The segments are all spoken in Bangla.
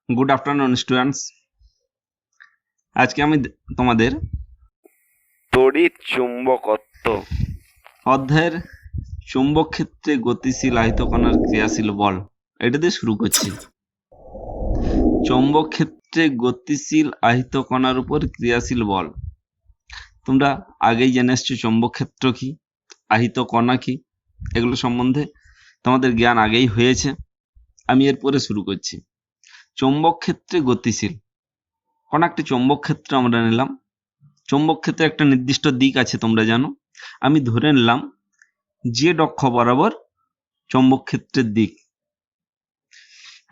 Good afternoon students. আজকে আমি তোমাদের তড়িৎ চুম্বকত্ব অধ্যায়ের চুম্বক ক্ষেত্রে গতিশীল আয়তকণার ক্রিয়াশীল বল এটা দিয়ে শুরু করছি। চৌম্বক ক্ষেত্রে গতিশীল আহিতকণার উপর ক্রিয়াশীল বল। তোমরা আগেই জেনে এসছো চৌম্বক ক্ষেত্র কি, আহিত কণা কি, এগুলো সম্বন্ধে তোমাদের জ্ঞান আগেই হয়েছে। আমি এরপরে শুরু করছি। চৌম্বক ক্ষেত্রে গতিশীল কোন একটা চৌম্বক ক্ষেত্র আমরা নিলাম। চৌম্বক ক্ষেত্রে একটা নির্দিষ্ট দিক আছে, তোমরা জানো। আমি ধরে নিলাম জেড অক্ষ বরাবর চৌম্বক ক্ষেত্রের দিক।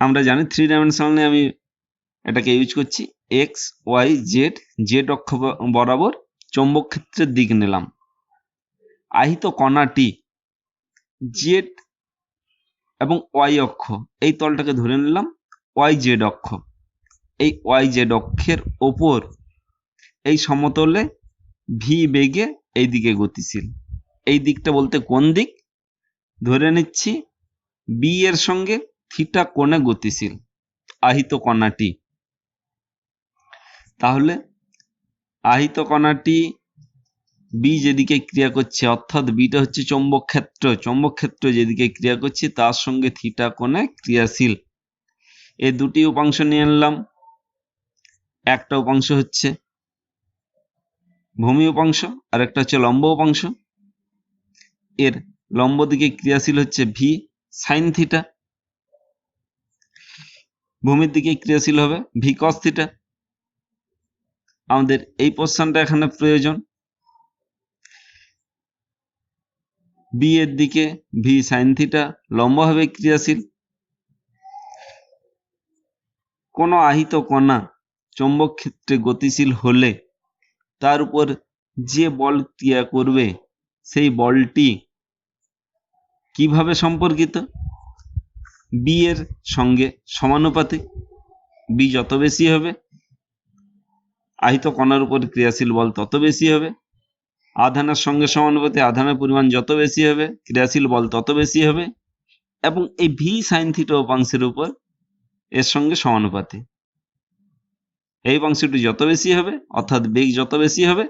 আমরা জানি 3 ডাইমেনশনালে আমি এটাকে ইউজ করছি। এক্স ওয়াই জেড, জেড অক্ষ বরাবর চৌম্বক ক্ষেত্রের দিক নিলাম। আহিত কণাটি জেড এবং ওয়াই অক্ষ, এই তলটাকে ধরে নিলাম ওয়াই জেড অক্ষ। এই ওয়াই জেড অক্ষের ওপর এই সমতলে ভি বেগে এই দিকে গতিশীল। এই দিকটা বলতে কোন দিক? ধরে নিচ্ছি বি এর সঙ্গে থিটা কোণে গতিশীল আহিত কণাটি। তাহলে আহিত কণাটি বি যেদিকে ক্রিয়া করছে, অর্থাৎ বিটা হচ্ছে চৌম্বক ক্ষেত্র, চৌম্বক ক্ষেত্র যেদিকে ক্রিয়া করছে তার সঙ্গে থিটা কোণে ক্রিয়াশীল। এই দুটি উপাংশ নিয়ে নিলাম। একটা উপাংশ হচ্ছে ভূমি উপাংশ আর একটা হচ্ছে লম্ব উপাংশ। এর লম্ব দিকে ক্রিয়াশীল হচ্ছে ভি সাইন থিটা, ভূমির দিকে ক্রিয়াশীল হবে ভি কস থিটা। আমাদের এই পোর্শনটা এখানে প্রয়োজন। বি এর দিকে ভি সাইন থিটা লম্বভাবে ক্রিয়াশীল। কোন আহিত কণা চৌম্বক ক্ষেত্রে গতিশীল হলে তার উপর যে বল ক্রিয়া করবে সেই বলটি কিভাবে সম্পর্কিত? বি এর সঙ্গে সমানুপাতিক। বি যত বেশি হবে আহিত কণার উপর ক্রিয়াশীল বল তত বেশি হবে। আধানের সঙ্গে সমানুপাতিক, আধানের পরিমাণ যত বেশি হবে ক্রিয়াশীল বল তত বেশি হবে। এবং এই ভি সাইন থিটা উপাংশের উপর এর সঙ্গে সমানুপাতিক। এই উপাংশটি যত বেশি হবে অর্থাৎ বেগ যত বেশি হবে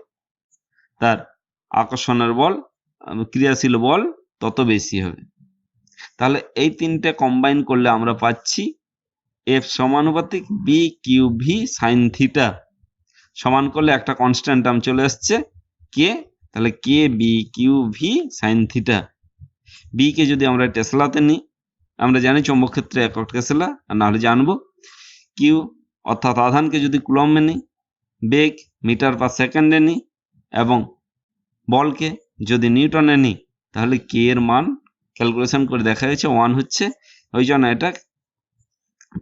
তার আকর্ষণের বল, ক্রিয়াশীল বল তত বেশি হবে। তাহলে এই তিনটে কম্বাইন করলে আমরা পাচ্ছি এফ সমানুপাতিক B Q V sine theta. সমান করলে একটা কনস্ট্যান্ট টার্ম চলে আসছে কে। তাহলে K B Q V sine theta. B কে যদি আমরা টেসলাতে নিই, আমরা জানি চৌম্বক ক্ষেত্রে একক টেসলা, আর নাহলে জানবো। কিউ অর্থাৎ আধানকে যদি কুলম্বে নিই, বেগ মিটার পার সেকেন্ডে নিই, এবং বলকে যদি নিউটনে নিই, তাহলে কে এর মান ক্যালকুলেশন করে দেখা হয়েছে 1 হচ্ছে। ওই জন্য এটা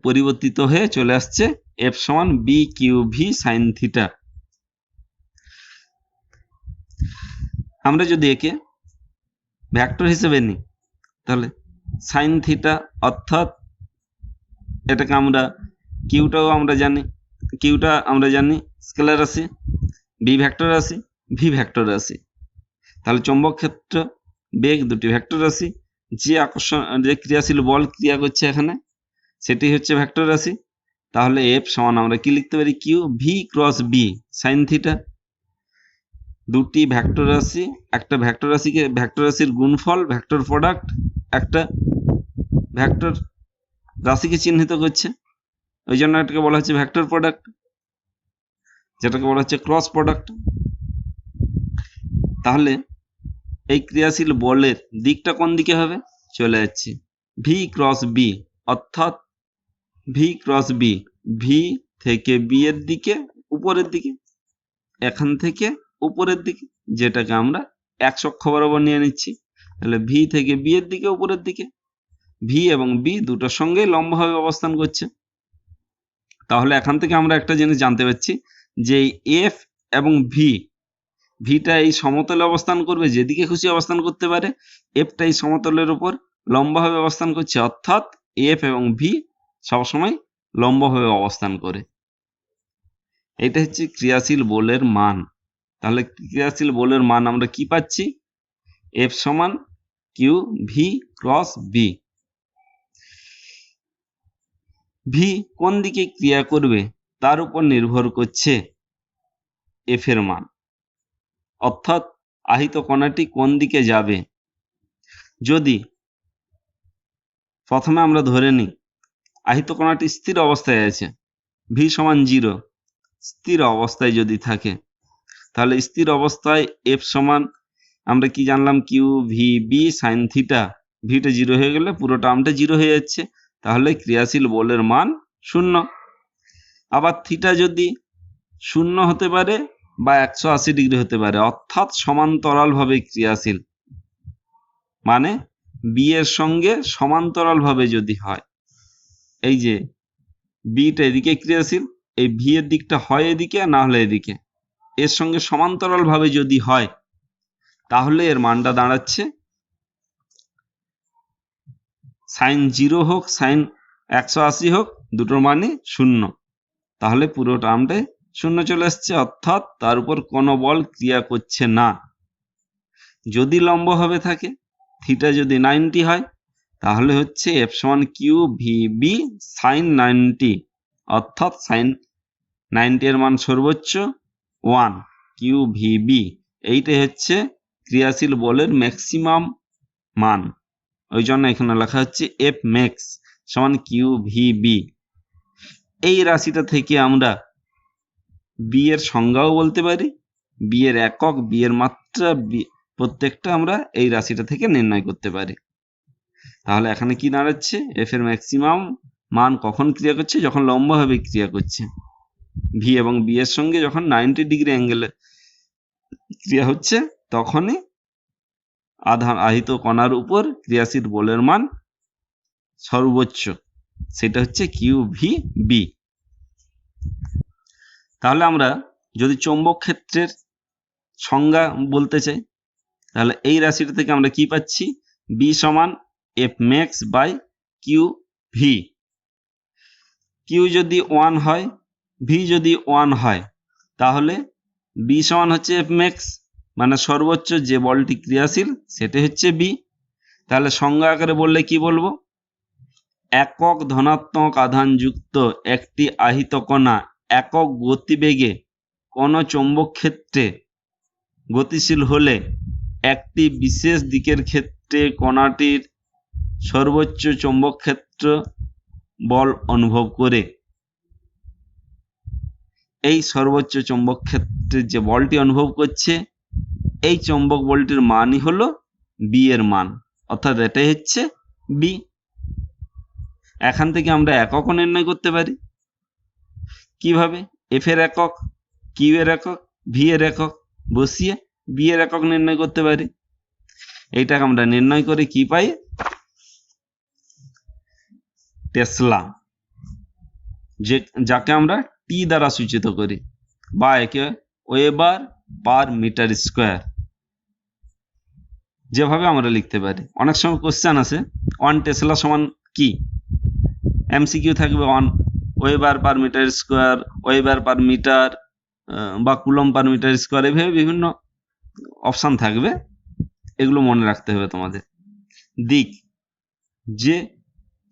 পরিবর্তিত হয়ে চলে আসছে এফ সমান B Q V sine theta. আমরা যদি একে ভেক্টর হিসেবে নিই তাহলে সাইন থিটা, অর্থাৎ এটাকে আমরা কিউটাও আমরা জানি, কিউটা আমরা জানি স্কেলার রাশি, বি ভেক্টর রাশি, ভি ভেক্টর রাশি। তাহলে চৌম্বক ক্ষেত্র বেগ দুটি ভেক্টর রাশি, যে আকর্ষণ যে ক্রিয়াশীল বল ক্রিয়া করছে এখানে সেটি হচ্ছে ভেক্টর রাশি। তাহলে এফ সমান আমরা কি লিখতে পারি? Q V cross B sine theta. দুটি ভেক্টর রাশি, একটা ভেক্টর রাশিকে ভেক্টর রাশির গুণফল ভেক্টর প্রোডাক্ট, একটা ভেক্টর রাশিকে চিহ্নিত করছে, ওই জন্য এটাকে বলা হচ্ছে ভেক্টর প্রোডাক্ট, যেটাকে বলা হচ্ছে ক্রস প্রোডাক্ট। তাহলে এই ক্রিয়াশীল বলের দিকটা কোন দিকে হবে? চলে যাচ্ছে ভি ক্রস বি, অর্থাৎ ভি ক্রস বি, ভি থেকে বি এর দিকে উপরের দিকে, এখান থেকে উপরের দিকে, যেটাকে আমরা এক্স অক্ষ বরাবর নিয়ে নিচ্ছি। তাহলে ভি থেকে বি এর দিকে উপরের দিকে, ভি এবং বি দুটোর সঙ্গেই লম্বভাবে অবস্থান করছে। তাহলে এখান থেকে আমরা একটা জিনিস জানতে পারছি যে এফ এবং ভিটা এই সমতলে অবস্থান করবে, যেদিকে খুশি অবস্থান করতে পারে। এফটা এই সমতলের উপর লম্বভাবে অবস্থান করছে, অর্থাৎ এফ এবং ভি সবসময় লম্বভাবে অবস্থান করে। এটা হচ্ছে ক্রিয়াশীল বলের মান। তাহলে ক্রিয়াশীল বলের মান আমরা কি পাচ্ছি? এফ সমান Q V cross B. V কোন দিকে ক্রিয়া করবে তার উপর নির্ভর করছে এফ এর মান, অর্থাৎ আহিত কণাটি কোন দিকে যাবে। যদি প্রথমে আমরা ধরে নিই আহিত কণাটি স্থির অবস্থায় আছে, ভি সমান 0, স্থির অবস্থায় যদি থাকে, তাহলে স্থির অবস্থায় এফ সমান আমরা কি জানলাম, Q V B sine theta. ভিটা 0 হয়ে গেলে পুরো টার্মটা 0 হয়ে যাচ্ছে, তাহলে ক্রিয়াশীল বলের মান 0। আবার থিটা যদি 0 হতে পারে বা 180 ডিগ্রি হতে পারে, অর্থাৎ সমান্তরালভাবে ক্রিয়াশীল, মানে বি এর সঙ্গে সমান্তরালভাবে যদি হয়, এই যে বিটা এদিকে ক্রিয়াশীল, এই ভি এর দিকটা হয় এদিকে না হলে এদিকে, এর সঙ্গে সমান্তরালভাবে যদি হয়, তাহলে এর মানটা দাঁড়াচ্ছে সাইন 0 হোক সাইন 180 হোক, দুটোর মানই 0। তাহলে পুরো টার্মটাই 0 চলে আসছে, অর্থাৎ তার উপর কোনো বল ক্রিয়া করছে না। যদি লম্বভাবে থাকে, থিটা যদি 90 হয়, তাহলে হচ্ছে এফ সমান কিউ ভি বি সাইন 90, অর্থাৎ সাইন 90 এর মান সর্বোচ্চ 1 কিউ ভি বি। এইটাই হচ্ছে ক্রিয়াশীল বলের ম্যাক্সিমাম মান, ওই জন্য এখানে লেখা হচ্ছে এফ ম্যাক্স সমান কিউ ভি বি। এই রাশিটা থেকে আমরা বি এর সংজ্ঞাও বলতে পারি, বি এর একক, বি এর মাত্রা, প্রত্যেকটা আমরা এই রাশিটা থেকে নির্ণয় করতে পারি। তাহলে এখানে কি দাঁড়াচ্ছে, এফ এর ম্যাক্সিমাম মান কখন ক্রিয়া করছে, যখন লম্বভাবে ক্রিয়া করছে, ভি এবং বি এর সঙ্গে যখন 90 ডিগ্রি অ্যাঙ্গেলে ক্রিয়া হচ্ছে, তখনই আধান আহিত কণার উপর ক্রিয়াশীল বলের মান সর্বোচ্চ, সেটা হচ্ছে কিউ ভি বি। তাহলে আমরা যদি চৌম্বক ক্ষেত্রের সংজ্ঞা বলতে চাই, তাহলে এই রাশিটা থেকে আমরা কি পাচ্ছি, বি সমান F max by Q V. Q যদি 1 হয়, ভি যদি 1 হয়, তাহলে বি সমান হচ্ছে এফ ম্যাক্স, মানে সর্বোচ্চ যে বলটি ক্রিয়াশীল সেটা হচ্ছে বি। তাহলে সংজ্ঞা আকারে বললে কি বলবো, একক ধনাত্মক আধানযুক্ত একটি আহিত কণা একক গতিবেগে কোন চৌম্বক ক্ষেত্রে গতিশীল হলে একটি বিশেষ দিকের ক্ষেত্রে কণাটির সর্বোচ্চ চৌম্বক ক্ষেত্র বল অনুভব করে। এই সর্বোচ্চ চৌম্বক ক্ষেত্রে যে বলটি অনুভব করছে, এই চৌম্বক বলটির মানই হলো বি এর মান, অর্থাৎ এটাই হচ্ছে বি। এখান থেকে আমরা এককও নির্ণয় করতে পারি। কিভাবে, এফ এর একক, কিউ এর একক, ভি এর একক বসিয়ে বি এর একক নির্ণয় করতে পারি। এইটাকে আমরা নির্ণয় করে কি পাই, টেসলা, যাকে আমরা টি দ্বারা সূচিত করি, বা একে ওয়েবার পার মিটার স্কোয়ার, যেভাবে আমরা লিখতে পারি। অনেক সময় কোশ্চেন আসে 1 টেসলা সমান কি, এমসিকিউ থাকবে 1 weber per metre square, weber per metre, বা কুলম পার মিটার স্কোয়ার, এভাবে বিভিন্ন অপশন থাকবে, এগুলো মনে রাখতে হবে তোমাদের। দিক, যে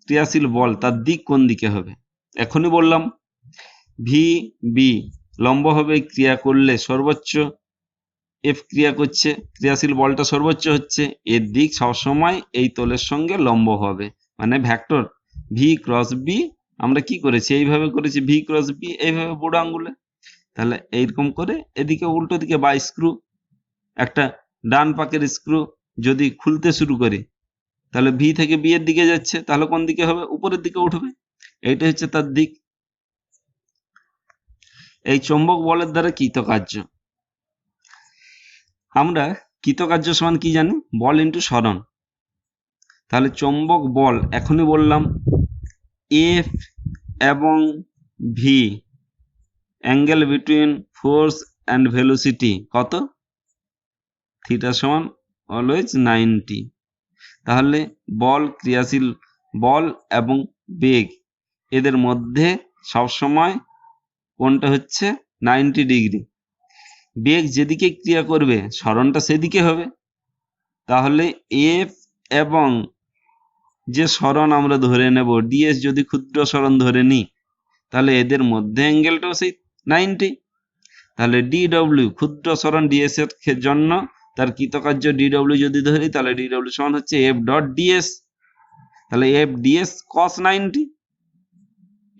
ক্রিয়াশীল বল তার দিক কোন দিকে হবে, এখনই বললাম ভি বি লম্বভাবে ক্রিয়া করলে সর্বোচ্চ এফ ক্রিয়া করছে, ক্রিয়াশীল বলটা সর্বোচ্চ হচ্ছে, এর দিক সবসময় এই তলের সঙ্গে লম্ব হবে, মানে ভেক্টর ভি ক্রস বি আমরা কি করেছি, এইভাবে করেছি, ভি ক্রস বি এইভাবে বুড়ো আঙ্গুলে। তাহলে এইরকম করে এদিকে উল্টো দিকে বা স্ক্রু, একটা ডান পাকের স্ক্রু যদি খুলতে শুরু করি, তাহলে ভি থেকে বি এর দিকে যাচ্ছে, তাহলে কোন দিকে হবে, উপরের দিকে উঠবে, এইটা হচ্ছে তার দিক। এই চৌম্বক বলের দ্বারা কৃতকার্য, আমরা কৃতকার্য সমান কি জানি, বল ইন্টু সরণ। তাহলে চৌম্বক বল এখনই বললাম এফ এবং V, angle between force and velocity কত, থিটা সমান অলওয়েজ 90। তাহলে বল, ক্রিয়াশীল বল এবং বেগ, এদের মধ্যে সবসময় কোনটা হচ্ছে 90 ডিগ্রি। বেগ যেদিকে ক্রিয়া করবে সরণটা সেদিকে হবে, তাহলে এফ এবং যে সরণ আমরা ধরে নেব ডিএস যদি ক্ষুদ্র সরণ ধরে নিই তাহলে এদের মধ্যে অ্যাঙ্গেলটাও সেই 90। তাহলে ডিডব্লিউ ক্ষুদ্র সরণ ডিএস এর জন্য তার কৃতকার্য ডিডব্লিউ যদি ধরি তাহলে ডিডব্লিউ সমান হচ্ছে এফ ডট ডিএস। তাহলে এফ ডিএস কস 90,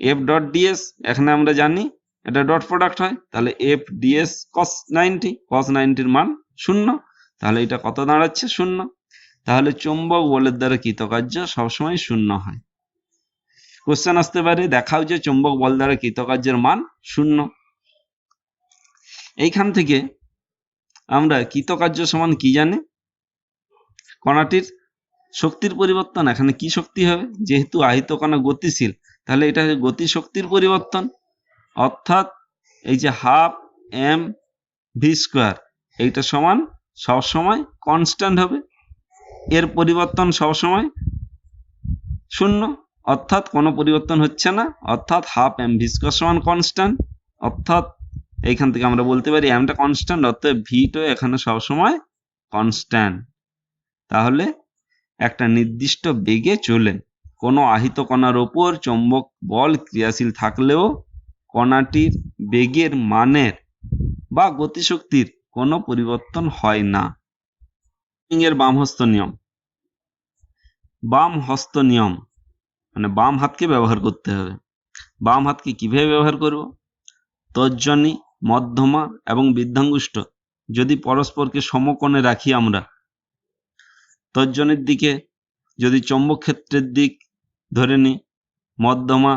এফ ডট ডিএস এখানে আমরা জানি এটা ডট প্রোডাক্ট হয়, তাহলে এফ ডিএস কস 90, কস 90 এর মান 0। তাহলে এটা কত দাঁড়াচ্ছে? 0। তাহলে চৌম্বক বলের দ্বারা কৃতকার্য সবসময় 0 হয়। কোশ্চেন আসতে পারে দেখাও যে চৌম্বক বল দ্বারা কৃতকার্যের মান 0। এইখান থেকে আমরা কৃতকার্য সমান কি জানি? কণাটির শক্তির পরিবর্তন। এখানে কি শক্তি হবে? যেহেতু আহিত কণা গতিশীল তাহলে এটা গতি শক্তির পরিবর্তন, অর্থাৎ এই যে হাফ এম ভি স্কোয়ার এইটা সমান সবসময় কনস্ট্যান্ট হবে, এর পরিবর্তন সবসময় 0, অর্থাৎ কোনো পরিবর্তন হচ্ছে না, অর্থাৎ হাফ এম ভি স্কোয়ার সমান কনস্ট্যান্ট। অর্থাৎ এইখান থেকে আমরা বলতে পারি এমটা কনস্ট্যান্ট, অর্থাৎ ভিটা এখানে সবসময় কনস্ট্যান্ট। তাহলে একটা নির্দিষ্ট বেগে চলে কোনো আহিত কণার ওপর চৌম্বক বল ক্রিয়াশীল থাকলেও কণাটির বেগের মানের বা গতিশক্তির কোনো পরিবর্তন হয় না। এর বাম হস্ত নিয়ম। বাম হস্ত নিয়ম মানে বাম হাতকে ব্যবহার করতে হবে। বাম হাতকে কিভাবে ব্যবহার করব? তর্জনী, মধ্যমা এবং বৃদ্ধাঙ্গুষ্ঠ যদি পরস্পরকে সমকোণে রাখি, আমরা তর্জনীর দিকে যদি চৌম্বক ক্ষেত্রের দিক ধরে নিই, মধ্যমা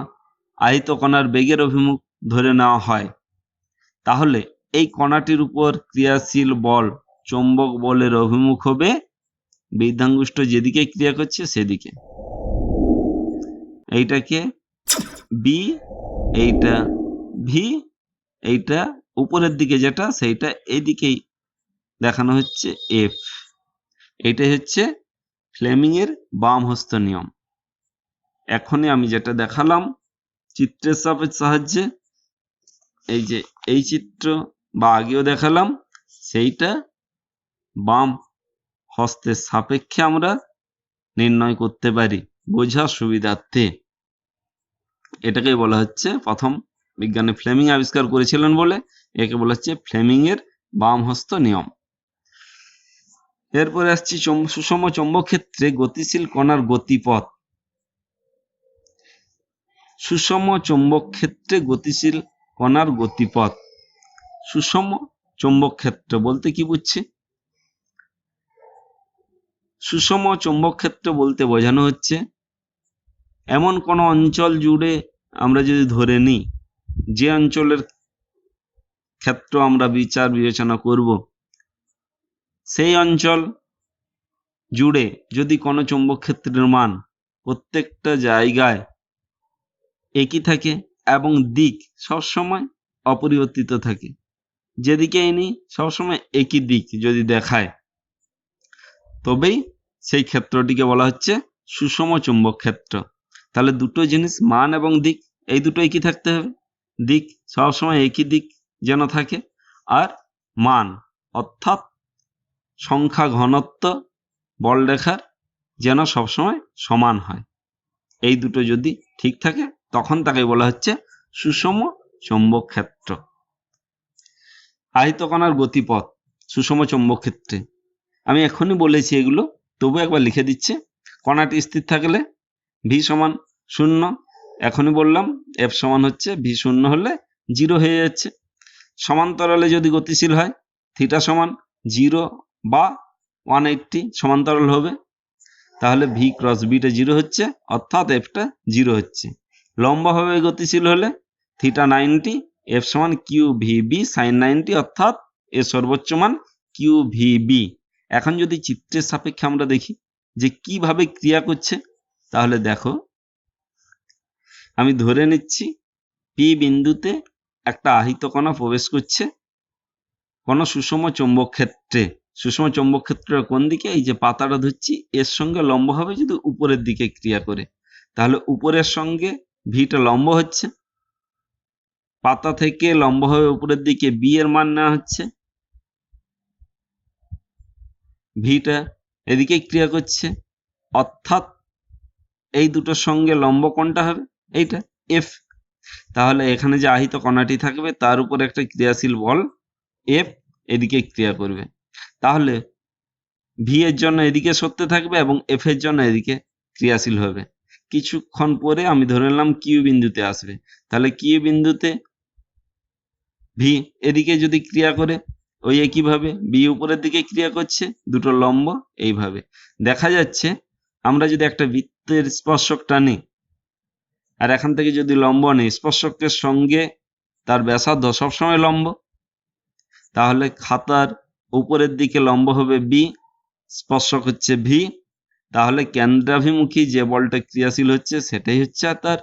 আহিত কণার বেগের অভিমুখ ধরে নেওয়া হয়, তাহলে এই কণাটির উপর ক্রিয়াশীল বল চৌম্বক বলের অভিমুখ হবে বৃদ্ধাঙ্গুষ্ঠ যেদিকে ক্রিয়া করছে সেদিকে। এইটাকে বি, এইটা ভি, এইটা উপরের দিকে যেটা সেইটা এইদিকেই দেখানো হচ্ছে এফ। এইটাই হচ্ছে ফ্লেমিং এর বাম হস্ত নিয়ম। এখনই আমি যেটা দেখালাম চিত্রের সাহায্যে, এই যে এই চিত্র বা আগেও দেখালাম, সেইটা বাম হস্তের সাপেক্ষে আমরা নির্ণয় করতে পারি বোঝার সুবিধার্থে। এটাকে বলা হচ্ছে, প্রথম বিজ্ঞানী ফ্লেমিং আবিষ্কার করেছিলেন বলে একে বলা হচ্ছে ফ্লেমিং এর বাম হস্ত নিয়ম। এরপরে আসছি সুষম চৌম্বক ক্ষেত্রে গতিশীল কণার গতিপথ। সুষম চৌম্বক ক্ষেত্রে গতিশীল কণার গতিপথ। সুষম চৌম্বক ক্ষেত্র বলতে কি বুঝছি? সুষম চৌম্বক ক্ষেত্র বলতে বোঝানো হচ্ছে এমন কোন অঞ্চল জুড়ে আমরা যদি ধরে নিই, যে অঞ্চলের ক্ষেত্র আমরা বিচার বিবেচনা করব, সেই অঞ্চল জুড়ে যদি কোনো চৌম্বক ক্ষেত্রের মান প্রত্যেকটা জায়গায় একই থাকে এবং দিক সবসময় অপরিবর্তিত থাকে, যেদিকেই নিই সবসময় একই দিক যদি দেখায়, তবেই সেই ক্ষেত্রটিকে বলা হচ্ছে সুষম চৌম্বক ক্ষেত্র। তাহলে দুটো জিনিস, মান এবং দিক, এই দুটো একই থাকতে হবে। দিক সবসময় একই দিক যেন থাকে, আর মান অর্থাৎ সংখ্যা ঘনত্ব বলরেখার যেন সবসময় সমান হয়। এই দুটো যদি ঠিক থাকে তখন তাকে বলা হচ্ছে সুষম চৌম্বক ক্ষেত্র। আহিত কণার গতিপথ সুষম চৌম্বক ক্ষেত্রে আমি এখনই বলেছি এগুলো, তবু একবার লিখে দিচ্ছে। কণাটি স্থির থাকলে ভি সমান 0, এখনই বললাম এফ সমান হচ্ছে ভি 0 হলে 0 হয়ে যাচ্ছে। সমান্তরালে যদি গতিশীল হয় থিটা সমান 0 বা 180 সমান্তরাল হবে, তাহলে ভি ক্রস বিটা 0 হচ্ছে, অর্থাৎ এফটা 0 হচ্ছে। লম্বভাবে গতিশীল হলে থিটা 90, এফ সমান কিউ ভি বি সাইন 90, অর্থাৎ এর সর্বোচ্চ মান কিউ ভি বি। এখন যদি চিত্রের সাপেক্ষে আমরা দেখি যে কিভাবে ক্রিয়া করছে, তাহলে দেখো আমি ধরে নিচ্ছি পি বিন্দুতে একটা আহিত কণা প্রবেশ করছে কোন সুষম চৌম্বক ক্ষেত্রে। সুষম চৌম্বক ক্ষেত্রের কোন দিকে? এই যে পাতাটা ধরছি এর সঙ্গে লম্বভাবে যদি উপরের দিকে ক্রিয়া করে, তাহলে উপরের সঙ্গে ভিটা লম্ব হচ্ছে, পাতা থেকে লম্বভাবে উপরের দিকে বি এর মান নেওয়া হচ্ছে, ভিটা এদিকে ক্রিয়া করছে, অর্থাৎ এই দুটোর সঙ্গে লম্ব কোনটা হবে? এইটা এফ। তাহলে এখানে যে আহিত কণাটি থাকবে তার উপর একটা ক্রিয়াশীল বল এফ এদিকে ক্রিয়া করবে। তাহলে ভি এর জন্য এদিকে সরতে থাকবে এবং এফ এর জন্য এদিকে ক্রিয়াশীল হবে। কিছুক্ষণ পরে আমি ধরে নিলাম কিউ বিন্দুতে আসবে। তাহলে কিউ বিন্দুতে ভি এদিকে যদি ক্রিয়া করে ওই একইভাবে বি উপরের দিকে ক্রিয়া করছে, দুটো লম্ব এইভাবে দেখা যাচ্ছে। আমরা যদি একটা বৃত্তের স্পর্শক টানি আর এখান থেকে যদি লম্ব নেই, স্পর্শকের সঙ্গে তার ব্যাসার্ধ সবসময় লম্ব, তাহলে খাতার উপরের দিকে লম্ব হবে বি, স্পর্শক হচ্ছে ভি। তাহলে কেন্দ্রাভিমুখী যে বলটা ক্রিয়াশীল হচ্ছে সেটাই হচ্ছে তার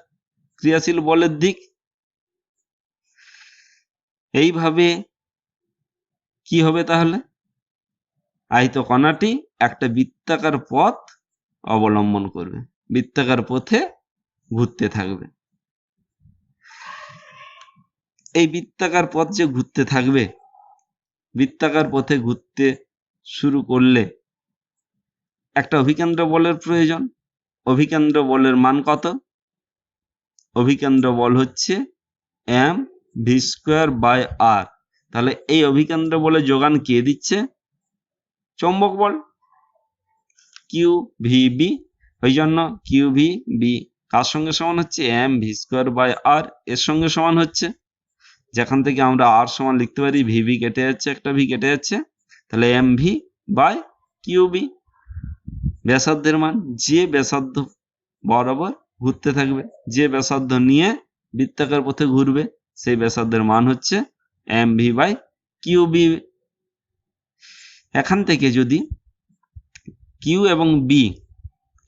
ক্রিয়াশীল বলের দিক। এইভাবে কি হবে? তাহলে আহিত কণাটি একটা বৃত্তাকার পথ অবলম্বন করবে, বৃত্তাকার পথে ঘুরতে থাকবে। এই বৃত্তাকার পথ যে ঘুরতে থাকবে, বৃত্তাকার পথে ঘুরতে শুরু করলে একটা অভিকেন্দ্র বলের প্রয়োজন। অভিকেন্দ্র বলের মান কত? অভিকেন্দ্র বল হচ্ছে এম ভি স্কোয়ার বাই আর। তাহলে এই অভিকেন্দ্র বলের যোগান কে দিচ্ছে? চৌম্বক বল কিউ ভি বি। ওই জন্য কিউ ভি বি কার সঙ্গে সমান হচ্ছে? এম ভি স্কোয়ার বাই আর এর সঙ্গে সমান হচ্ছে। যেখান থেকে আমরা আর সমান লিখতে পারি ভি ভি কেটে যাচ্ছে, একটা ভি কেটে যাচ্ছে, তাহলে M V by Q B. ব্যাসার্ধের মান যে ব্যাসার্ধ বরাবর ঘুরতে থাকবে, যে ব্যাসার্ধ নিয়ে বৃত্তাকার পথে ঘুরবে, সেই ব্যাসার্ধের মান হচ্ছে M V by Q B. এখান থেকে যদি কিউ এবং বি,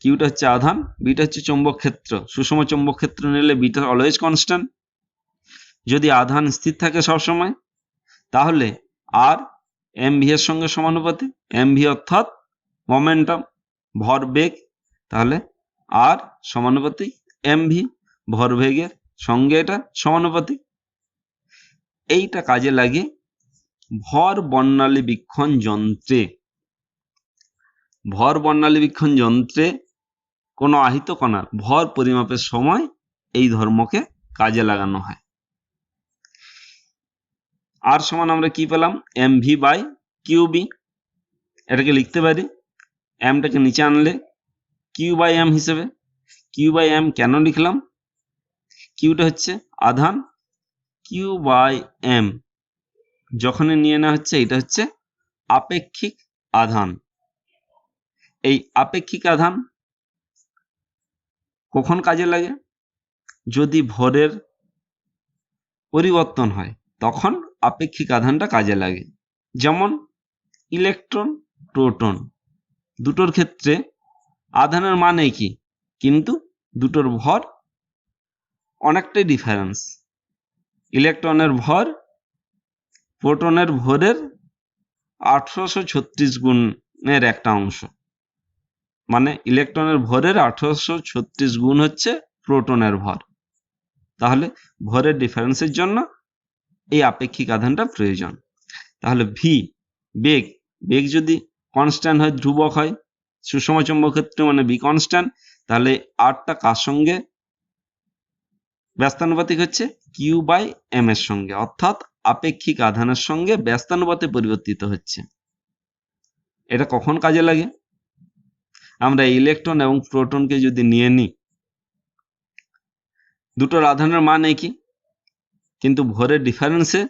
কিউটা হচ্ছে আধান, বিটা হচ্ছে চৌম্বক ক্ষেত্র, সুষম চৌম্বক ক্ষেত্র নিলে বিটা অলওয়েজ কনস্ট্যান্ট। যদি আধান স্থির থাকে সবসময় তাহলে আর এম ভি এর সঙ্গে সমানুপাতিক। এম ভি অর্থাৎ মোমেন্টাম, ভরবেগ, তাহলে আর সমানুপাতিক এম ভি, ভরবেগের সঙ্গে এটা সমানুপাতিক। এইটা কাজে লাগে ভর বর্ণালী বীক্ষণ যন্ত্রে। ভর বর্ণালী বীক্ষণ যন্ত্রে কোনো আহিত কণার ভর পরিমাপের সময় এই ধর্মকে কাজে লাগানো হয়। আর সমান আমরা কি পেলাম? M V by Q B. এটাকে লিখতে পারি এমটাকে নিচে আনলে কিউ বাই এম হিসেবে। কিউ বাই এম কেন লিখলাম? কিউটা হচ্ছে আধান, কিউ বাই এম যখনই নিয়ে নেওয়া হচ্ছে এটা হচ্ছে আপেক্ষিক আধান। এই আপেক্ষিক আধান কখন কাজে লাগে? যদি ভরের পরিবর্তন হয় তখন আপেক্ষিক আধানটা কাজে লাগে। যেমন ইলেকট্রন, প্রোটন, দুটোর ক্ষেত্রে আধানের মান একই, কিন্তু দুটোর ভর অনেকটাই ডিফারেন্স। ইলেকট্রনের ভর প্রোটনের ভরের 1836 গুণের একটা অংশ, মানে ইলেকট্রনের ভরের 1836 গুণ হচ্ছে প্রোটনের ভর। তাহলে ভরের ডিফারেন্সের জন্য এই আপেক্ষিক আধানটা প্রয়োজন। তাহলে ভি বেগ, বেগ যদি কনস্ট্যান্ট হয়, ধ্রুবক হয়, সুষম চৌম্বক ক্ষেত্রে মানে বি কনস্ট্যান্ট, তাহলে আরটা কার সঙ্গে ব্যস্তানুপাতিক হচ্ছে? কিউ বাই এম এর সঙ্গে, অর্থাৎ আপেক্ষিক আধানের সঙ্গে ব্যস্তানুপাতে পরিবর্তিত হচ্ছে। এটা কখন কাজে লাগে? আমরা ইলেকট্রন এবং প্রোটনকে যদি নিয়ে নিই, দুটোর আধানের মান একই, কিন্তু ভরের ডিফারেন্সে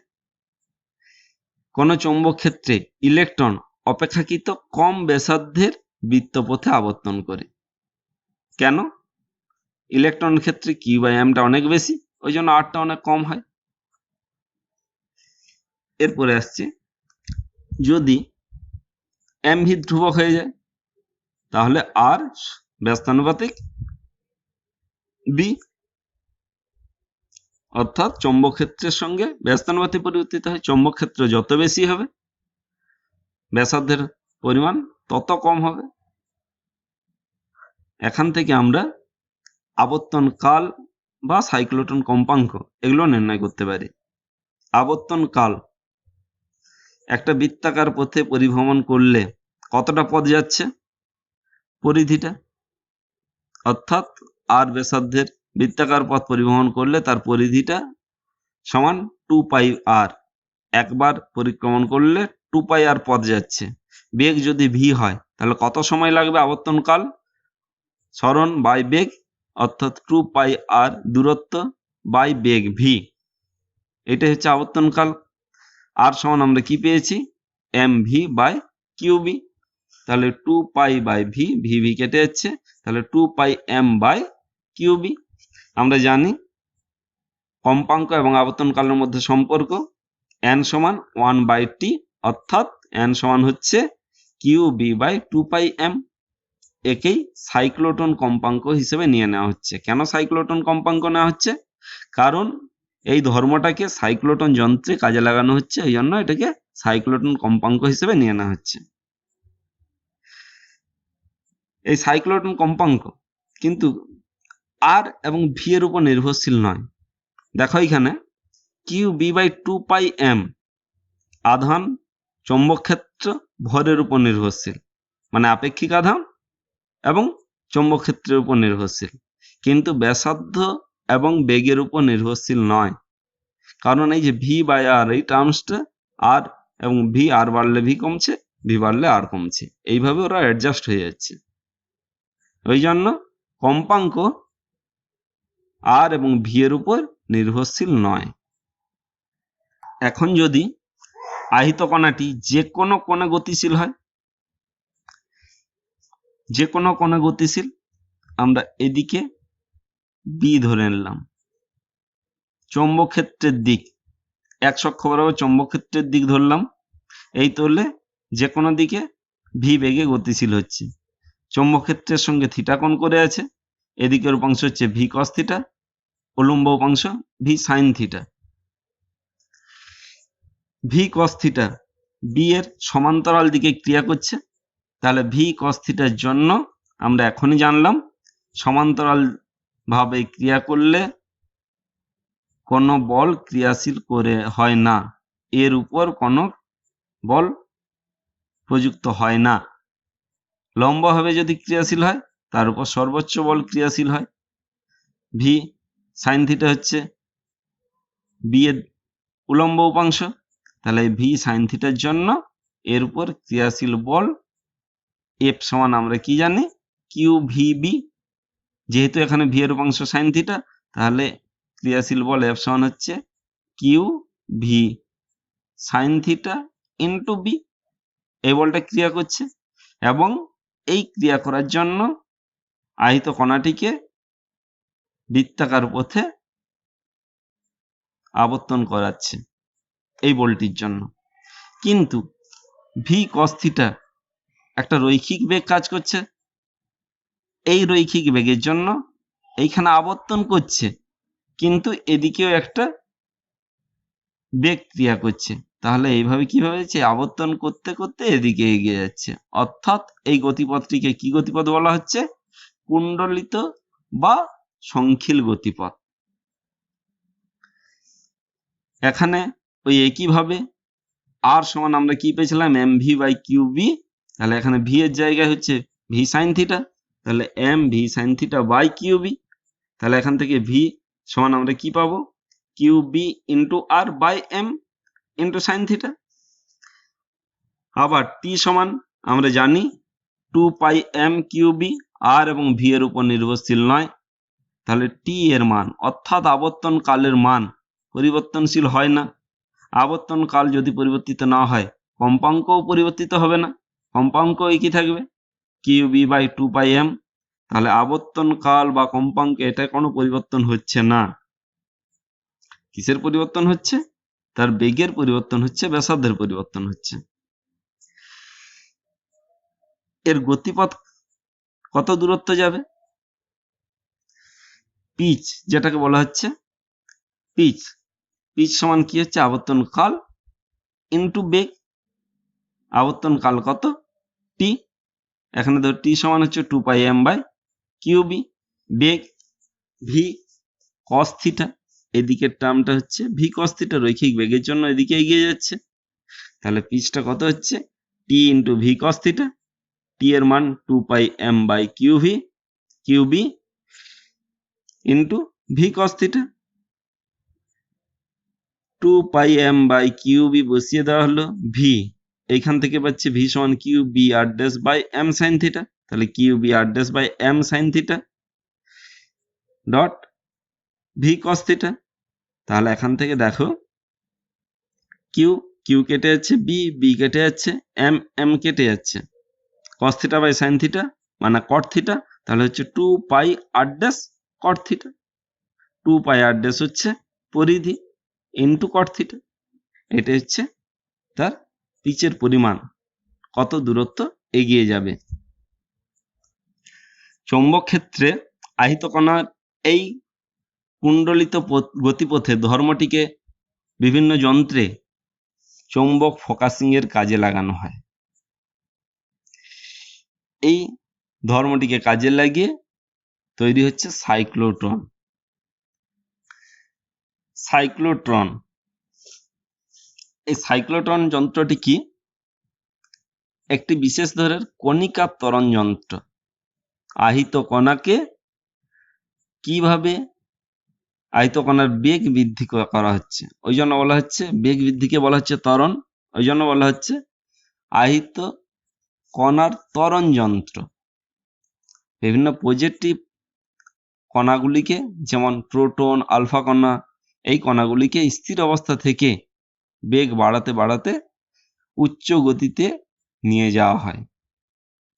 কোনো চৌম্বক ক্ষেত্রে ইলেকট্রন অপেক্ষাকৃত কম ব্যাসার্ধের বৃত্তপথে আবর্তন করে। কেন? ইলেকট্রনের ক্ষেত্রে কিউ বাই এমটা অনেক বেশি, ওই জন্য আরটা অনেক কম হয়। এরপরে আসছে যদি এম ভি ধ্রুবক হয়ে যায় তাহলে আর ব্যস্তানুপাতিক বি, অর্থাৎ চৌম্বক ক্ষেত্রের সঙ্গে ব্যস্তানুপাতে পরিবর্তিত হয়। চৌম্বক ক্ষেত্র যত বেশি হবে ব্যাসার্ধের পরিমাণ তত কম হবে। এখান থেকে আমরা আবর্তন কাল বা সাইক্লোটন কম্পাঙ্ক এগুলো নির্ণয় করতে পারি। আবর্তন কাল, একটা বৃত্তাকার পথে পরিভ্রমণ করলে কতটা পথ যাচ্ছে? পরিধিটা অর্থাৎ আর ব্যাসার্ধের বৃত্তাকার পথ পরিবহন করলে তার পরিধিটা সমান 2πr। একবার পরিক্রমণ করলে 2πr পথ যাচ্ছে। বেগ যদি ভি হয় তাহলে কত সময় লাগবে আবর্তনকাল? সরণ বাই বেগ, অর্থাৎ 2πr দূরত্ব বাই বেগ ভি, এটাই হচ্ছে আবর্তনকাল। আর সমান আমরা কি পেয়েছি? mv by Q B. তাহলে 2π বাই ভি, ভি কেটে যাচ্ছে, তাহলে 2πm বাই কিউবি। আমরা জানি কম্পাঙ্ক এবং আবর্তনকালের মধ্যে সম্পর্ক n সমান 1/t, অর্থাৎ n সমান হচ্ছে কিউবি বাই 2πm। একেই সাইক্লোটন কম্পাঙ্ক হিসেবে নিয়ে নেওয়া হচ্ছে। কেন সাইক্লোটন কম্পাঙ্ক নেওয়া হচ্ছে? কারণ এই ধর্মটাকে সাইক্লোটন যন্ত্রে কাজে লাগানো হচ্ছে, এই জন্য এটাকে সাইক্লোটন কম্পাঙ্ক হিসেবে নিয়ে নেওয়া হচ্ছে। এই সাইক্লোটন কম্পাঙ্ক কিন্তু আর এবং ভি এর উপর নির্ভরশীল নয়। দেখো এখানে কিউবি বাই 2πm আধান, চৌম্বক ক্ষেত্র, ভরের উপর নির্ভরশীল, মানে আপেক্ষিক আধান এবং চৌম্বক ক্ষেত্রের উপর নির্ভরশীল, কিন্তু ব্যাসার্ধ এবং বেগের উপর নির্ভরশীল নয়। কারণ এই যে ভি বাই আর, এই টার্মসটা আর এবং ভি, আর বাড়লে ভি কমছে, ভি বাড়লে আর কমছে, এইভাবে ওরা অ্যাডজাস্ট হয়ে যাচ্ছে। ওই জন্য কম্পাঙ্ক আর এবং ভি এর উপর নির্ভরশীল নয়। এখন যদি আহিত কণাটি যে কোনো কোণে গতিশীল হয়, যে কোনো কোণে গতিশীল, আমরা এদিকে বি ধরে নিলাম, চৌম্বক ক্ষেত্রের দিক এক অক্ষ বরাবর চৌম্বক ক্ষেত্রের দিক ধরলাম, এই তোলে যে কোনো দিকে ভি বেগে গতিশীল হচ্ছে। চৌম্বক ক্ষেত্রের সঙ্গে থিটা কোণ করে আছে, এদিকের উপাংশ হচ্ছে ভি কস থিটা, উলম্ব উপাংশ V sine theta. V cos theta B এর সমান্তরাল দিকে ক্রিয়া করছে, তাহলে ভি কস থিটার জন্য আমরা এখনই জানলাম সমান্তরাল ভাবে ক্রিয়া করলে কোনো বল ক্রিয়াশীল করে হয় না, এর উপর কোনো বল প্রযুক্ত হয় না। লম্বভাবে যদি ক্রিয়াশীল হয় তার উপর সর্বোচ্চ বল ক্রিয়াশীল হয়। ভি সাইন থিটা হচ্ছে বি এর উলম্ব উপাংশ, তাহলে ভি সাইন থিটার জন্য এর উপর ক্রিয়াশীল বল এফ সমান আমরা কি জানি? Q V B. যেহেতু এখানে ভি এর উপাংশ সাইন থিটা, তাহলে ক্রিয়াশীল বল এফ সমান হচ্ছে Q V sine theta into B. এই বলটা ক্রিয়া করছে এবং এই ক্রিয়া করার জন্য আহিত কণাটিকে বৃত্তাকার পথে আবর্তন করাচ্ছে এই বলটির জন্য। কিন্তু ভি কস থিটা একটা রৈখিক বেগ কাজ করছে, এই রৈখিক বেগের জন্য এইখানে আবর্তন করছে, কিন্তু এদিকেও একটা বেগ ক্রিয়া করছে। তাহলে এইভাবে কিভাবে যাচ্ছে? আবর্তন করতে করতে এদিকে এগিয়ে যাচ্ছে। অর্থাৎ এই গতিপথটিকে কি গতিপথ বলা হচ্ছে? কুণ্ডলিত বা সংখিল গতিপথ। এখানে ওই একইভাবে আর সমান আমরা কি পেয়েছিলাম? M V by Q B. তাহলে এখানে ভি এর জায়গায় হচ্ছে ভি সাইন থিটা, তাহলে M V sine theta by Q B. তাহলে এখান থেকে ভি সমান আমরা কি পাবো? Q B into R by M into sine theta. আবার টি সমান আমরা জানি 2πm কিউ বি, আর এবং ভি এর উপর নির্ভরশীল নয়। তাহলে টি এর মান অর্থাৎ আবর্তন কালের মান পরিবর্তনশীল হয় না। আবর্তন কাল যদি পরিবর্তিত না হয়, কম্পাঙ্কও পরিবর্তিত হবে না, কম্পাঙ্ক একই থাকবে কিউ বি বাই 2πm। তাহলে আবর্তন কাল বা কম্পাঙ্ক এটা কোনো পরিবর্তন হচ্ছে না। কিসের পরিবর্তন হচ্ছে? তার বেগের পরিবর্তন হচ্ছে, ব্যাসার্ধের পরিবর্তন হচ্ছে। এর গতিপথ কত দূরত্ব যাবে? পিচ, যেটাকে বলা হচ্ছে পিচ, পিচ সমান কি হচ্ছে? আবর্তন কাল ইন্টু বেগ। আবর্তন কাল কত? টি। এখানে ধর টি সমান হচ্ছে 2πm বাই কিউবি। বেগ ভি কস থিটা, এদিকের টার্মটা হচ্ছে ভি কস থিটা, রৈখিক বেগের জন্য এদিকে এগিয়ে যাচ্ছে। তাহলে পিচটা কত হচ্ছে? T into V cos theta. T এর মান 2πm by Q V Q B into V cos theta. 2πm/কিউ বি বসিয়ে দেওয়া হলো, ভি এইখান থেকে পাচ্ছি ভি সমান Q B R dash by M sine theta, তাহলে Q B R dash by M sine theta dot V cos theta. তাহলে এখান থেকে দেখো কিউ কিউ কেটে যাচ্ছে, বি বি কেটে যাচ্ছে, এম এম কেটে যাচ্ছে, cos theta by sine theta মানে কট থিটা, তাহলে হচ্ছে 2πr' কট থিটা। 2πr' হচ্ছে পরিধি ইন্টু কট থিটা, এটা হচ্ছে তার পিচের পরিমাণ, কত দূরত্ব এগিয়ে যাবে। চৌম্বক ক্ষেত্রে আহিত কণার এই কুণ্ডলিত গতিপথে ধর্মটিকে বিভিন্ন যন্ত্রে চৌম্বক ফোকাসিং এর কাজে লাগানো হয়। এই ধর্মটিকে কাজে লাগিয়ে তৈরি হচ্ছে সাইক্লোট্রন। সাইক্লোট্রন, এই সাইক্লোট্রন যন্ত্রটি কি? একটি বিশেষ ধরনের কণিকা ত্বরণ যন্ত্র। আহিত কণাকে কিভাবে আহিত কণার বেগ বৃদ্ধি করা হচ্ছে, ওই জন্য বলা হচ্ছে বেগ বৃদ্ধিকে বলা হচ্ছে ত্বরণ, ওই জন্য বলা হচ্ছে আহিত কণার ত্বরণ যন্ত্র। বিভিন্ন পজিটিভ কণাগুলিকে, যেমন প্রোটন, আলফা কণা, এই কণাগুলিকে স্থির অবস্থা থেকে বেগ বাড়াতে বাড়াতে উচ্চ গতিতে নিয়ে যাওয়া হয়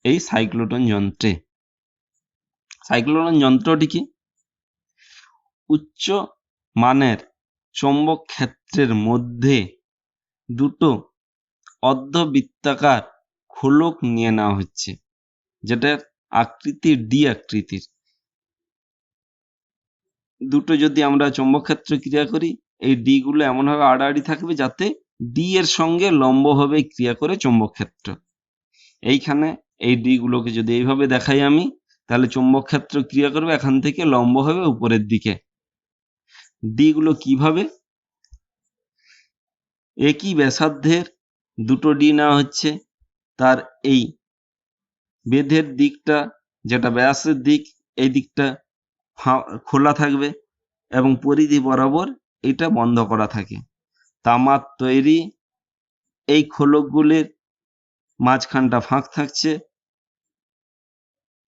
এই সাইক্লোট্রন যন্ত্রে। সাইক্লোট্রন যন্ত্রটি কি? উচ্চ মানের চৌম্বক ক্ষেত্রের মধ্যে দুটো অর্ধবৃত্তাকার খোলক নিয়ে নেওয়া হচ্ছে, যেটার আকৃতি ডি আকৃতির। দুটো যদি আমরা চৌম্বক ক্ষেত্রে ক্রিয়া করি, এই ডি গুলো এমনভাবে আড়াআড়ি থাকবে যাতে ডি এর সঙ্গে লম্বভাবে ক্রিয়া করে চৌম্বক ক্ষেত্র। এইখানে এই ডি গুলোকে যদি এইভাবে দেখাই আমি, তাহলে চৌম্বক ক্ষেত্র ক্রিয়া করবে এখান থেকে লম্ব হবে উপরের দিকে। ডি গুলো কিভাবে? একই ব্যাসার্ধের দুটো ডি নেওয়া হচ্ছে, তার এই বেধের দিকটা যেটা ব্যাসের দিক, এই দিকটা খোলা থাকবে এবং পরিধি বরাবর এটা বন্ধ করা থাকে। তামার তৈরি এই খোলকগুলির মাঝখানটা ফাঁক থাকছে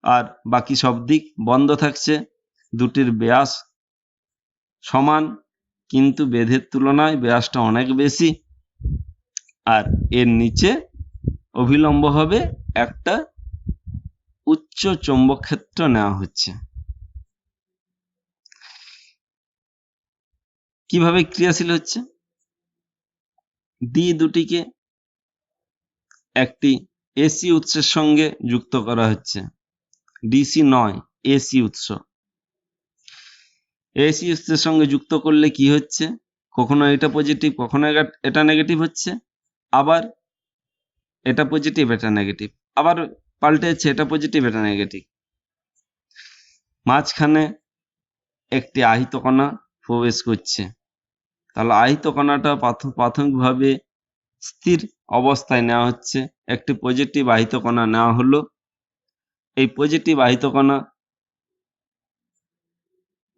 আর বাকি সব দিক বন্ধ থাকছে। দুটির ব্যাস সমান, কিন্তু বেধের তুলনায় ব্যাসটা অনেক বেশি, আর এর নিচে অভিলম্ব হবে একটা উচ্চ চৌম্বক ক্ষেত্র নেওয়া হচ্ছে। কিভাবে ক্রিয়াশীল হচ্ছে? ডি দুটিকে একটি এসি উৎসের সঙ্গে যুক্ত করা হচ্ছে, ডিসি নয়, এসি উৎস। এসি উৎসের সঙ্গে যুক্ত করলে কি হচ্ছে? কখনো এটা পজিটিভ, কখনো এটা নেগেটিভ হচ্ছে, আবার এটা পজিটিভ, এটা নেগেটিভ, আবার পাল্টে যাচ্ছে, এটা পজিটিভ, এটা নেগেটিভ। মাঝখানে একটি আহিত কণা প্রবেশ করছে, তাহলে আহিত কণাটা প্রাথমিকভাবে স্থির অবস্থায় নেওয়া হচ্ছে। একটি পজিটিভ আহিত কণা নেওয়া হলো, এই পজিটিভ আহিত কণা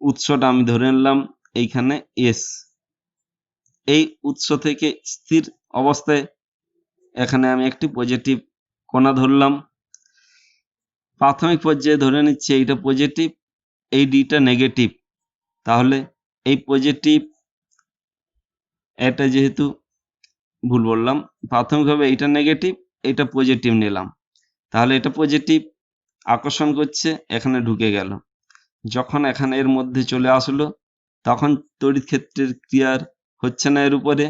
উৎসটা আমি ধরে নিলাম এইখানে এস, এই উৎস থেকে স্থির অবস্থায় এখানে আমি একটি পজিটিভ কণা ধরলাম। প্রাথমিক পর্যায়ে ধরে নিচ্ছি এইটা পজিটিভ, এই ডিটা নেগেটিভ, তাহলে এই পজিটিভ, এটা যেহেতু ভুল বললাম, প্রাথমিকভাবে এইটা নেগেটিভ, এটা পজিটিভ নিলাম, তাহলে এটা পজিটিভ আকর্ষণ করছে, এখানে ঢুকে গেল। যখন এখানে এর মধ্যে চলে আসলো, তখন তড়িৎ ক্ষেত্রের ক্রিয়ার হচ্ছে না এর উপরে,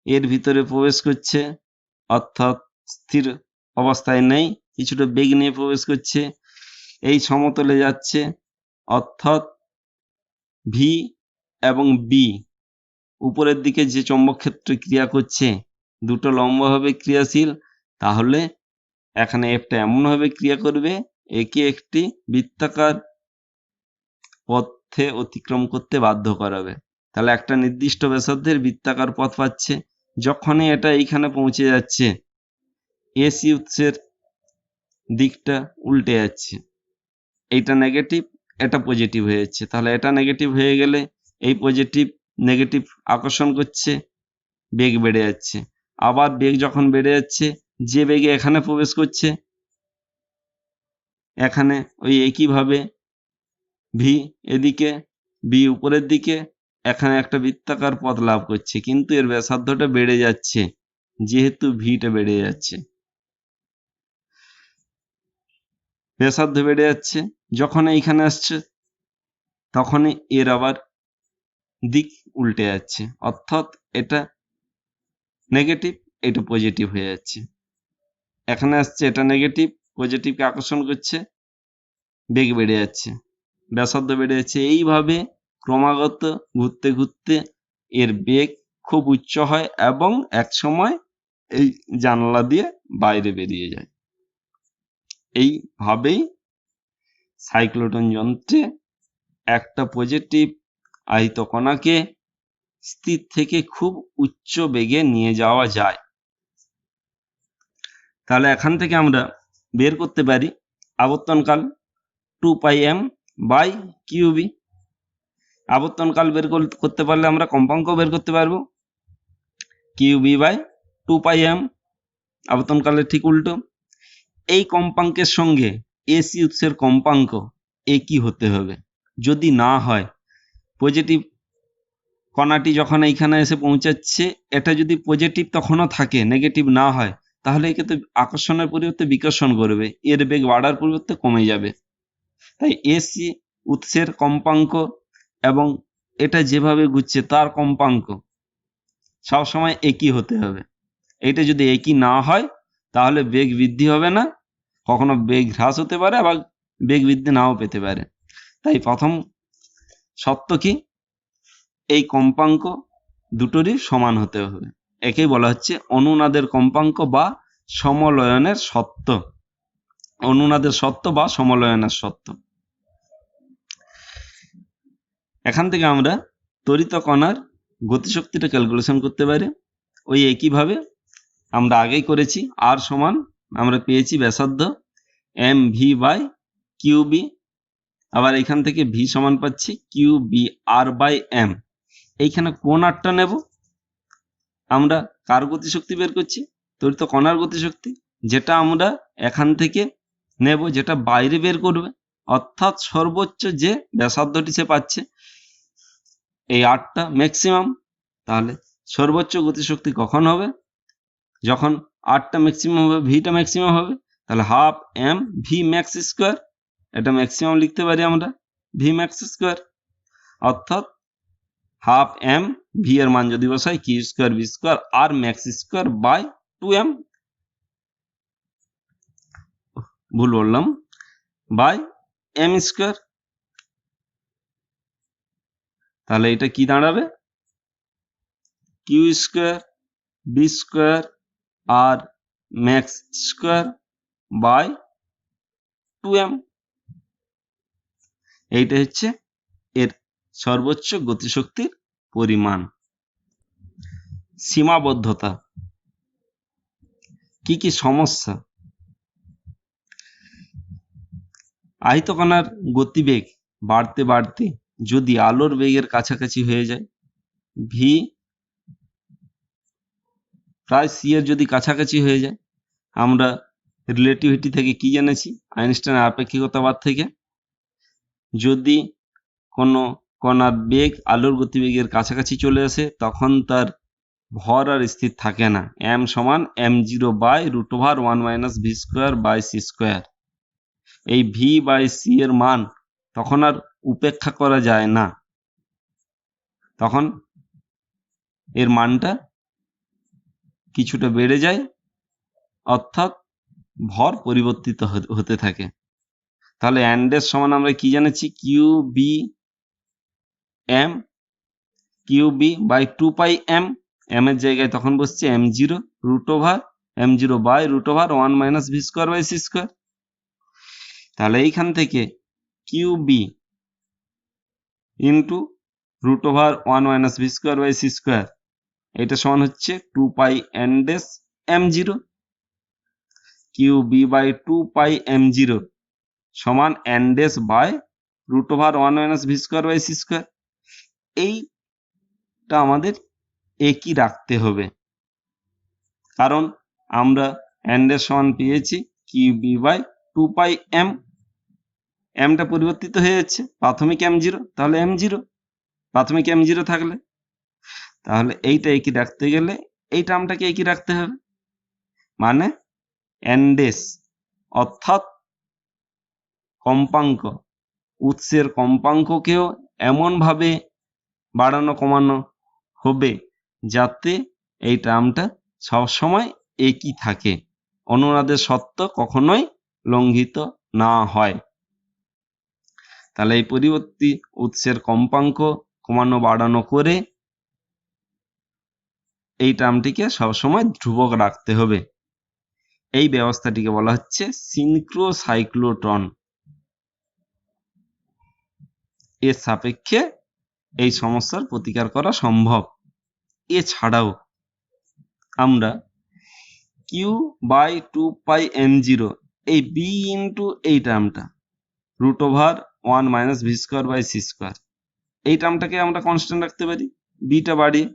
এর ভিতরে প্রবেশ করছে, অর্থাৎ স্থির অবস্থায় নেই, কিছুটা বেগ নিয়ে প্রবেশ করছে, এই সমতলে যাচ্ছে, অর্থাৎ ভি এবং বি উপরের দিকে যে চৌম্বক ক্ষেত্র ক্রিয়া করছে দুটো লম্বভাবে ক্রিয়াশীল, তাহলে এখানে একটা এমনভাবে ক্রিয়া করবে একে একটি বৃত্তাকার পথে অতিক্রম করতে বাধ্য করাবে। তাহলে একটা নির্দিষ্ট ব্যাসার্ধের বৃত্তাকার পথ পাচ্ছে। যখনই এটা এইখানে পৌঁছে যাচ্ছে, এসি উৎসের দিকটা উল্টে যাচ্ছে, এইটা নেগেটিভ, এটা পজিটিভ হয়ে যাচ্ছে। তাহলে এটা নেগেটিভ হয়ে গেলে এই পজিটিভ নেগেটিভ আকর্ষণ করছে, বেগ বেড়ে যাচ্ছে। আবার বেগ যখন বেড়ে যাচ্ছে, যে বেগে এখানে প্রবেশ করছে, এখানে ওই একইভাবে ভি এদিকে, বি উপরের দিকে, এখানে একটা বৃত্তাকার পথ লাভ করছে, কিন্তু এর ব্যাসার্ধটা বেড়ে যাচ্ছে যেহেতু ভিটা বেড়ে যাচ্ছে। ব্যাসার্ধ বেড়ে যাচ্ছে, যখন এইখানে আসছে তখনই এর আবার দিক উল্টে যাচ্ছে, অর্থাৎ এটা নেগেটিভ, এটা পজিটিভ হয়ে যাচ্ছে। এখানে আসছে, এটা নেগেটিভ, পজিটিভকে আকর্ষণ করছে, বেগ বেড়ে যাচ্ছে, ব্যাসার্ধ বেড়ে যাচ্ছে। এইভাবে ক্রমাগত ঘুরতে ঘুরতে এর বেগ খুব উচ্চ হয় এবং এক সময় এই জানলা দিয়ে বাইরে বেরিয়ে যায়। এইভাবেই সাইক্লোট্রন যন্ত্রে একটা পজিটিভ আহিত কণাকে স্থির থেকে খুব উচ্চ বেগে নিয়ে যাওয়া যায়। তাহলে এখান থেকে আমরা বের করতে পারি আবর্তনকাল 2πm/qb। আবর্তনকাল বের করতে পারলে আমরা কম্পাঙ্ক বের করতে পারবো qb/2πm। আবর্তনকালের ঠিক উল্টো। এই কম্পাঙ্কের সঙ্গে এসি উৎসের কম্পাঙ্ক একই হতে হবে। যদি না হয়, পজিটিভ কণাটি যখন এইখানে এসে পৌঁছাচ্ছে, এটা যদি পজিটিভ তখনও থাকে, নেগেটিভ না হয়, তাহলে একে তো আকর্ষণের পরিবর্তে বিকর্ষণ করবে, এর বেগ বাড়ার পরিবর্তে কমে যাবে। তাই এসি উৎসের কম্পাঙ্ক এবং এটা যেভাবে ঘুরছে তার কম্পাঙ্ক সবসময় একই হতে হবে। এটা যদি একই না হয় তাহলে বেগ বৃদ্ধি হবে না, কখনো বেগ হ্রাস হতে পারে, আবার বেগ বৃদ্ধি নাও পেতে পারে। তাই প্রথম শর্ত কি, এই কম্পাঙ্ক দুটোরই সমান হতে হবে। একেই বলা হচ্ছে অনুনাদের কম্পাঙ্ক বা সমলয়নের শর্ত। অনুনাদের শর্ত বা সমলয়নের শর্ত। এখান থেকে আমরা ত্বরিত কণার গতিশক্তিটা ক্যালকুলেশন করতে পারি ওই একইভাবে আমরা আগেই করেছি। আর সমান আমরা পেয়েছি ব্যাসার্ধ mv/qb, আবার এখান থেকে ভি সমান পাচ্ছি qbr/m। এইখানে কোন আরটা নেব, আমরা কার গতিশক্তি বের করছি? ত্বরিত কণার গতিশক্তি, যেটা আমরা এখান থেকে নেব, যেটা বাইরে বের করবে, অর্থাৎ সর্বোচ্চ যে ব্যাসার্ধটি সে পাচ্ছে, এই আরটা ম্যাক্সিমাম। তাহলে সর্বোচ্চ গতিশক্তি কখন হবে? যখন আরটা ম্যাক্সিমাম হবে, ভিটা ম্যাক্সিমাম হবে। তাহলে half M V max square, এটা ম্যাক্সিমাম লিখতে পারি আমরা ভি ম্যাক্স স্কোয়ার, অর্থাৎ হাফ এম ভি এর মান যদি বসাই Q square V square R max square by 2m, ভুল বললাম, বাই এম স্কোয়ার। তাহলে এটা কি দাঁড়াবে? Q square B square R max square by 2m। এইটা হচ্ছে এর সর্বোচ্চ গতিশক্তির পরিমাণ। সীমাবদ্ধতা কি কি সমস্যা? আহিত কণার গতিবেগ বাড়তে বাড়তে যদি আলোর বেগের কাছাকাছি হয়ে যায়, ভি প্রায় সি এর যদি কাছাকাছি হয়ে যায়, আমরা রিলেটিভিটি থেকে কি জেনেছি? আইনস্টাইনের আপেক্ষিকতাবাদ থেকে, যদি কোনো কণার বেগ আলোর গতিবেগের কাছাকাছি চলে আসে তখন তার ভর আর স্থির থাকে না। m সমান m0/√1-v² c²। এই ভি বাই সি এর মান তখন আর উপেক্ষা করা যায় না, তখন এর মানটা কিছুটা বেড়ে যায়, অর্থাৎ ভর পরিবর্তিত হতে থাকে। তাহলে অ্যান্ডের সমান আমরা কি জেনেছি? qb/2πm, m এর জায়গায় তখন বসছে m0/1-v²/c²। তাহলে এইখান থেকে qb ইন্টু √1-v²/c², এটা সমান হচ্ছে 2π m0। qb/2πm0 সমান n ডেস by root over 1 minus V square by C square. এইটা আমাদের একই রাখতে হবে, কারণ আমরা n ডেস সমান পেয়েছি Q B by 2 pi M. এমটা পরিবর্তিত হয়ে যাচ্ছে, প্রাথমিক m0, তাহলে m0, প্রাথমিক m0 থাকলে তাহলে এইটা একই রাখতে গেলে এই টার্মটাকে একই রাখতে হবে, মানে n ডেস অর্থাৎ কম্পাঙ্ক, উৎসের কম্পাঙ্ককেও এমন ভাবে বাড়ানো কমানো হবে যাতে এই টার্মটা সবসময় একই থাকে, অনুনাদের শর্ত কখনোই লঙ্ঘিত না হয়। তাহলে এই পরিবর্তী উৎসের কম্পাঙ্ক কমানো বাড়ানো করে এই টার্মটিকে সবসময় ধ্রুবক রাখতে হবে। এই ব্যবস্থাটিকে বলা হচ্ছে সিনক্রোসাইক্লোট্রন। এর সাপেক্ষে এই সমস্যার প্রতিকার করা সম্ভব। এছাড়াও আমরা কিউ বাই 2 পাই m0 এই বি ইন্টু এই টার্মটা root over 1 minus V square by C square, এই টার্মটাকে আমরা কনস্ট্যান্ট রাখতে পারি, বিটা বাড়িয়ে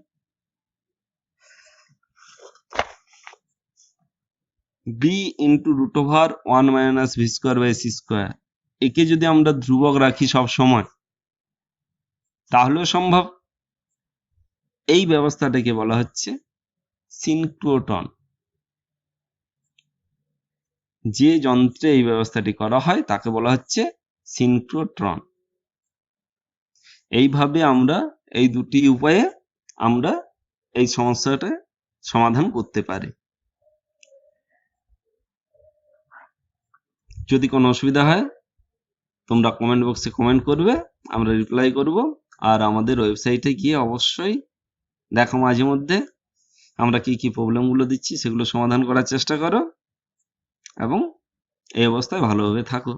B into root over 1 minus V square by C square, একে যদি আমরা ধ্রুবক রাখি সব সময় তাহলেও সম্ভব। এই ব্যবস্থাটাকে বলা হচ্ছে সিনক্রোট্রন। যে যন্ত্রে এই ব্যবস্থাটি করা হয় তাকে বলা হচ্ছে সিনক্রোট্রন। এইভাবে আমরা এই দুটি উপায়ে আমরা এই সমস্যাটা সমাধান করতে পারি। যদি কোনো অসুবিধা হয় তোমরা কমেন্ট বক্সে কমেন্ট করবে, আমরা রিপ্লাই করব। আর আমাদের ওয়েবসাইটে গিয়ে অবশ্যই দেখো মাঝে মধ্যে আমরা কি কি প্রবলেমগুলো দিচ্ছি সেগুলো সমাধান করার চেষ্টা করো এবং এই অবস্থায় ভালোভাবে থাকো।